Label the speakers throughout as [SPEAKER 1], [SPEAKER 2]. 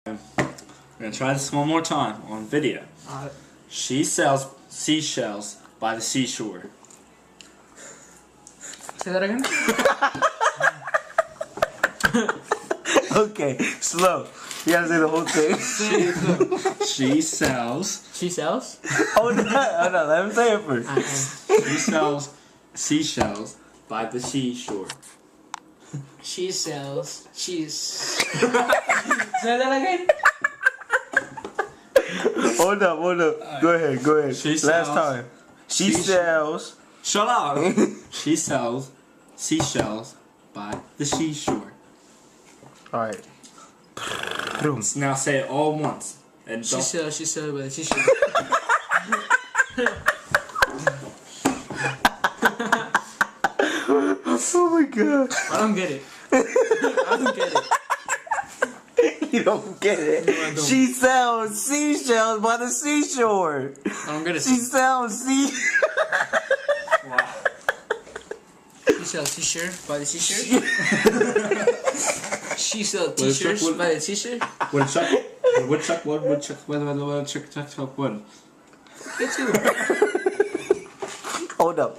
[SPEAKER 1] We're gonna try this one more time on video. She sells seashells by the seashore.
[SPEAKER 2] Say that again?
[SPEAKER 3] Okay, slow. You gotta say the whole thing.
[SPEAKER 1] She sells.
[SPEAKER 2] She sells?
[SPEAKER 3] Hold on, let him say it first.
[SPEAKER 1] She sells seashells by the seashore.
[SPEAKER 2] She sells. She's. Say that again?
[SPEAKER 3] Hold up. Go ahead.
[SPEAKER 1] She
[SPEAKER 3] Last
[SPEAKER 1] sells-
[SPEAKER 3] time. She sells.
[SPEAKER 1] Shut up! She sells seashells by the seashore.
[SPEAKER 3] Alright.
[SPEAKER 1] Now say it all once. And
[SPEAKER 2] She
[SPEAKER 1] don't.
[SPEAKER 2] sells by the seashore.
[SPEAKER 3] Oh my god.
[SPEAKER 2] I don't get it. I don't get it.
[SPEAKER 3] You don't get it.
[SPEAKER 2] No, I don't.
[SPEAKER 3] She sells seashells by the seashore.
[SPEAKER 2] I don't get it.
[SPEAKER 3] She sells
[SPEAKER 2] She sells t-shirt by the seashore. She sells t-shirts by the seashore.
[SPEAKER 1] Woodchuck. Woodchuck.
[SPEAKER 2] It's you.
[SPEAKER 3] Hold up.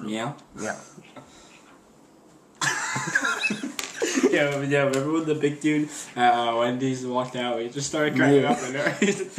[SPEAKER 1] Yeah.
[SPEAKER 3] Yeah.
[SPEAKER 1] Yeah, remember when the big dude at Wendy's walked out? He just started crying up and everything.